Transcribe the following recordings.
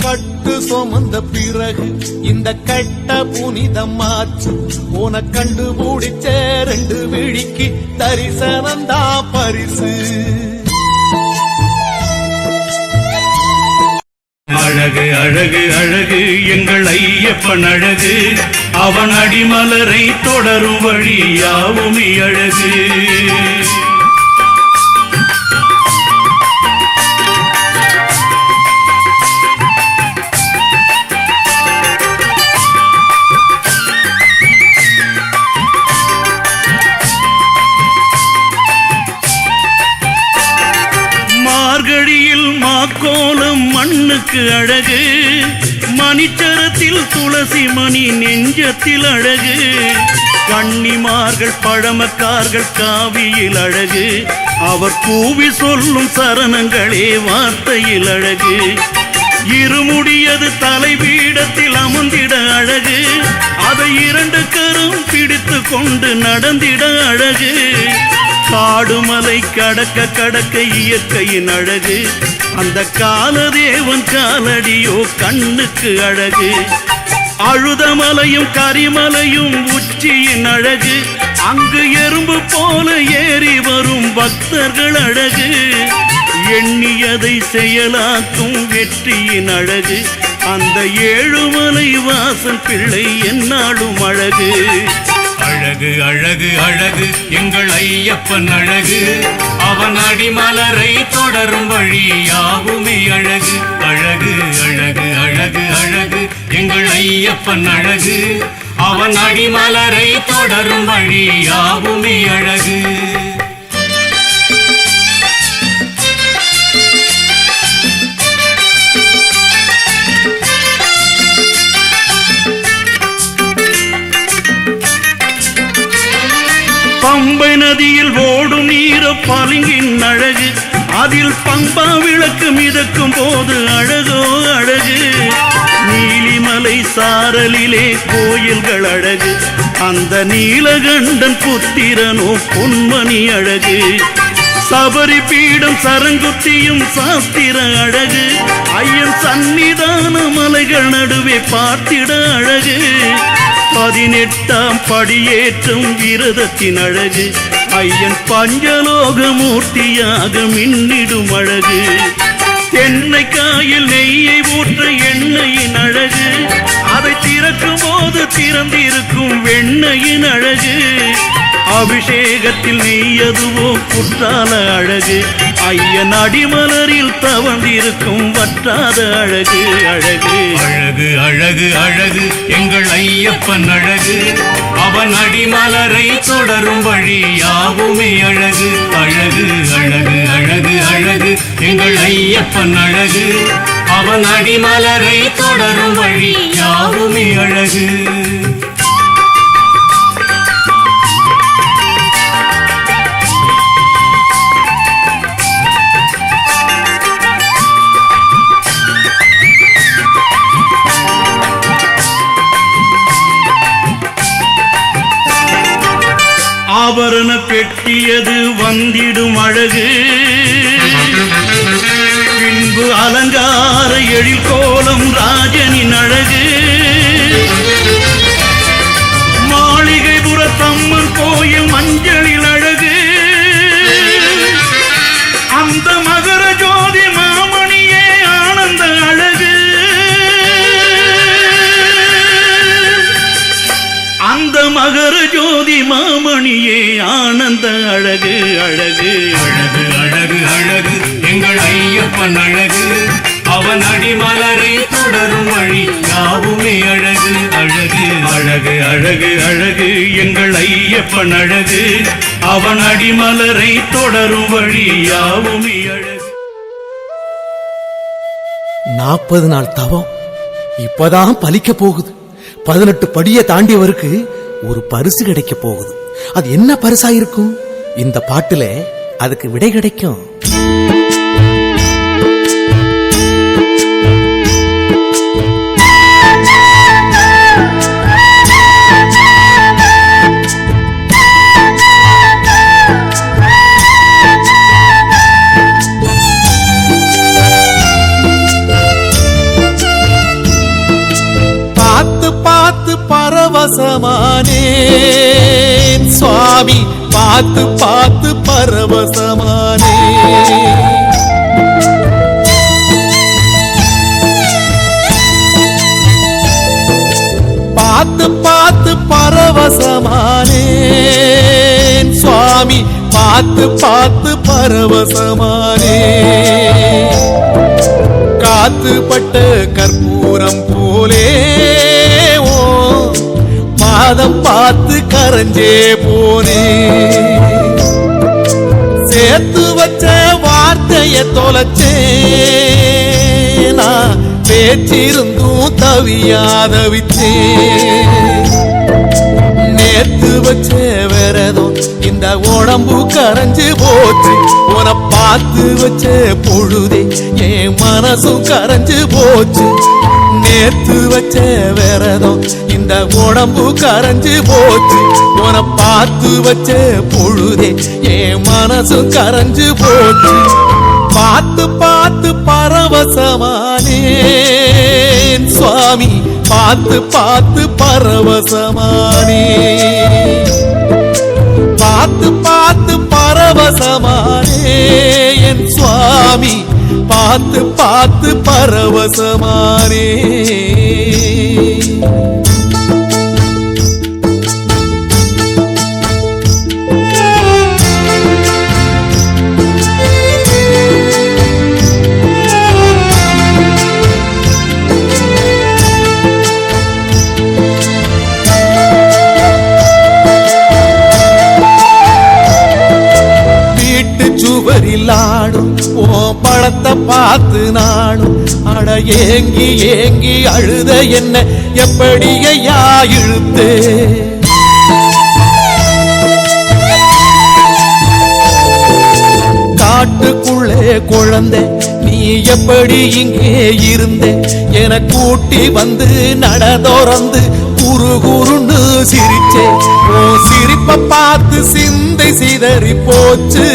பட்டு சுமந்த பிறகு இந்த கட்ட புனிதமாச்சு. உன கண்டுபிடிச்ச 2 விழிக்கு தரிசனந்தா பரிசு. அழகு அழகு அழகு எங்கள் ஐயப்பன் அழகு, அவன் அடிமலரை தொடரும் வழி யாவுமே அழகு. மார்கழியில் மாக்கோலம் மண்ணுக்கு அழகு, மணிச்சரத்தில் துளசி மணி நெஞ்சத்தில் அழகு. கன்னிமார்கள் பழமக்கார்கள் காவியில் அழகு, அவர் கூவி சொல்லும் சரணங்களே வார்த்தையில் அழகு. இருமுடியது தலைபீடத்தில் அமர்ந்திட அழகு, அதை 2 கரம் பிடித்து கொண்டு நடந்திட அழகு. காடுமலை கடக்க கடக்க இயற்கையின் அழகு, அந்த காலதேவன் காலடியோ கண்ணுக்கு அழகு. அழுதமலையும் கரிமலையும் உச்சியின் அழகு, அங்கு எறும்பு போல ஏறி வரும் பக்தர்கள் அழகு. எண்ணியதை செயலாக்கும் வெற்றியின் அழகு, அந்த ஏழுமலை வாசன் பிள்ளை என்னாலும் அழகு. அழகு அழகு அழகு எங்கள் ஐயப்பன் அழகு, அவன் அடிமலரை தொடரும் வழி யாவுமே அழகு. அழகு அழகு அழகு அழகு எங்கள் ஐயப்பன் அழகு, அவன் அடிமலரை தொடரும் வழி யாவுமே அழகு. பம்பை நதியில் ஓடும் நீர பளிங்கின் அழகு, அதில் பம்பா விளக்கு மிதக்கும் போது அழகோ அழகு. நீலிமலை சாரலிலே கோயில்கள் அழகு, அந்த நீலகண்டன் புத்திரனோ பொன்மணி அழகு. சபரி பீடம் சரங்குத்தியும் சாஸ்திர அழகு, ஐயன் சன்னிதான மலைகள் நடுவே பார்த்திட அழகு. 18ஆம் படியேற்றம் விரதத்தின் அழகு, ஐயன் பஞ்சலோக மூர்த்தியாக மின்னிடும் அழகு. தென்னைக்காயில் நெய்யை ஊற்ற எண்ணெயின் அழகு, அதை திறக்கும் போது திறந்திருக்கும் வெண்ணையின் அழகு. அபிஷேகத்தில் நெய்யதுவோ குற்றால அழகு, ஐயன் அடிமலரில் தவழ்ந்திருக்கும் வற்றாத அழகு. அழகு அழகு அழகு அழகு எங்கள் ஐயப்பன் அழகு, அவன் அடிமலரை தொடரும் வழி யாவுமே அழகு. அழகு அழகு அழகு அழகு எங்கள் ஐயப்பன் அழகு, அவன் அடிமலரை தொடரும் வழி யாவுமே அழகு. ஆபரண பெட்டியது வந்திடும் அழகு, பின்பு அலங்கார எழில் கோலம் ராஜனின் அழகு. மாளிகைபுரத்தம்மன் கோயில் மஞ்சளில் அழகு, அந்த மகர ஜோதி மாமணியே ஆனந்த அழகு. அந்த மகர ஜோதி மாமணியே ஆனந்த அழகு. அழகு அழகு அழகு அழகு எங்கள் ஐயப்பன் அழகு, அவன் அடிமலரை தொடரும் வழி யாவுமே அழகு. அழகு அழகு அழகு அழகு எங்கள் ஐயப்பன் அழகு, அவன் அடிமலரை தொடரும் வழி யாவுமே அழகு. 40 நாள் தவம் இப்பதான் பலிக்க போகுது. 18 படியை தாண்டியவருக்கு ஒரு பரிசு கிடைக்க போகுது. அது என்ன பரிசா இருக்கும்? இந்த பாட்டுல அதுக்கு விடை கிடைக்கும். பரவசமானேன் சுவாமி பார்த்து பார்த்து பரவசமானேன் பார்த்து பார்த்து பரவசமானேன் சுவாமி பார்த்து பார்த்து பரவசமானேன் காத்துப்பட்ட கற்பூரம் போலே ஓ பாதம் பார்த்து கரைஞ்சே போனே சேர்த்து வச்ச வார்த்தைய தொலைச்சேனா பேச்சிருந்தும் தவியாதவிச்சே நேத்து வச்ச விரதம் இந்த உடம்பு கரைஞ்சு போச்சு உன பார்த்து வச்ச பொழுதே என் மனசும் கரைஞ்சு போச்சு நேத்து வச்ச விரதம் இந்த உடம்பு கரைஞ்சு போச்சு உன பார்த்து வச்ச பொழுதே என் மனசும் கரைஞ்சு போச்சு பார்த்து பார்த்து பரவசமானேன் சுவாமி பார்த்து பார்த்து பரவசமானே பார்த்து பார்த்து பரவசமானே என் சுவாமி பார்த்து பார்த்து பரவசமானே சுவரிலாடும் ஓ பழத்தை பார்த்து நாடும் அட ஏங்கி ஏங்கி அழுத என்ன எப்படியா இழுத்து காட்டுக்குள்ளே குழந்தை நீ எப்படி இங்கே இருந்தே என கூட்டி வந்து நடதோறந்து குரு குருன்னு சிரிச்சே ஓ சிரிப்ப பார்த்து சிந்தை சிதறி போச்சு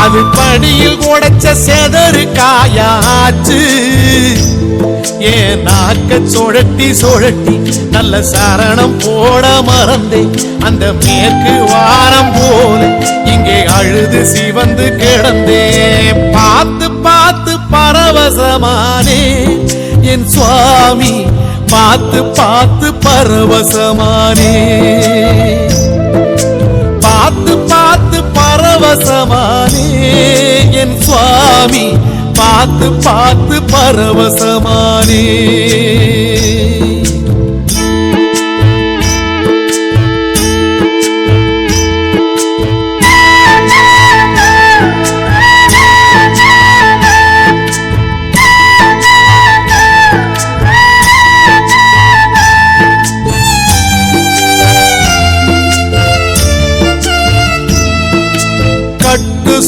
அது படியில் உடைச்ச செதறு காயாச்சு ஏன் நாக்க சுழட்டி சுழட்டி நல்ல சரணம் போட மறந்தே அந்த மேற்கு வாரம் போல இங்கே அழுது சிவந்து கிடந்தே பார்த்து பார்த்து பரவசமானே என் சுவாமி பார்த்து பார்த்து பரவசமானே பார்த்து பார்த்து பரவசமானே என் சுவாமி பார்த்து பார்த்து பரவசமானே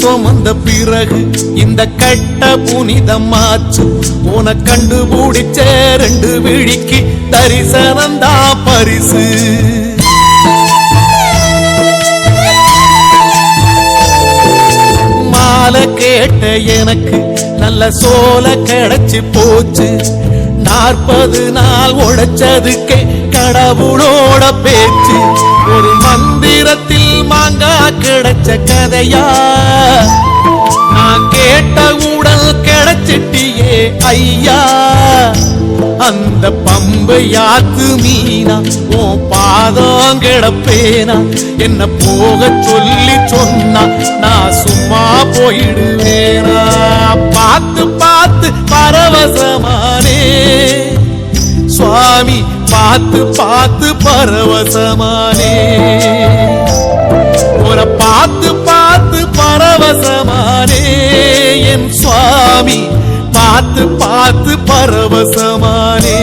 சுமந்த பிறகு இந்த கட்ட புனிதமாச்சு உன கண்டுபிடிச்ச ரெண்டு விழிக்கு தரிசனந்தா பரிசு மாலை கேட்ட எனக்கு நல்ல சோல கிடைச்சு போச்சு 40 நாள் உழைச்சதுக்கே கடவுளோட பேச்சு ஒரு மந்திரத்தில் மாங்கா கிடைச்ச கதையா நான் கேட்ட உடல் கிடைச்சிட்டியே ஐயா அந்த பம்பை யாத்து மீனா உன் பாதம் கிடப்பேனா என்ன போக சொல்லி சொன்னா நான் சும்மா போயிடுவேனா பார்த்து பார்த்து பரவசமானே சுவாமி பார்த்து பார்த்து பரவசமானே ஒரு பார்த்து பார்த்து பரவசமானே என் சுவாமி பார்த்து பார்த்து பரவசமானே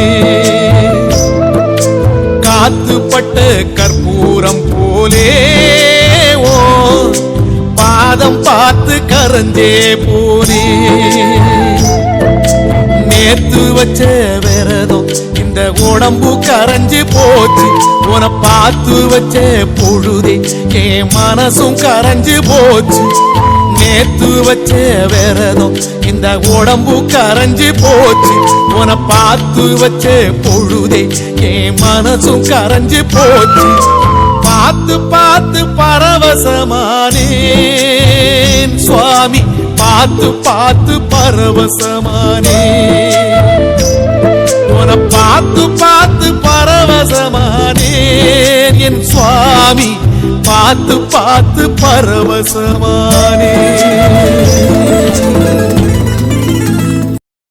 காத்துப்பட்ட கற்பூரம் போலே ஓ பாதம் பார்த்து கரைஞ்சே போனே நேத்து வச்ச விரதம் இந்த உடம்பு கரைஞ்சு போச்சு உன பார்த்து வச்ச பொழுதே என் மனசும் கரைஞ்சு போச்சு நேத்து வச்ச விரதம் இந்த உடம்பு கரைஞ்சு போச்சு உன பார்த்து பார்த்து வச்ச பொழுதே என் மனசும் கரைஞ்சு போச்சு. பார்த்து பார்த்து பரவசமானேன் சுவாமி, பார்த்து பார்த்து பரவசமானேன். உன்னை பார்த்து பார்த்து பரவசமானேன் என் சுவாமி, பார்த்து பார்த்து பரவசமானேன்.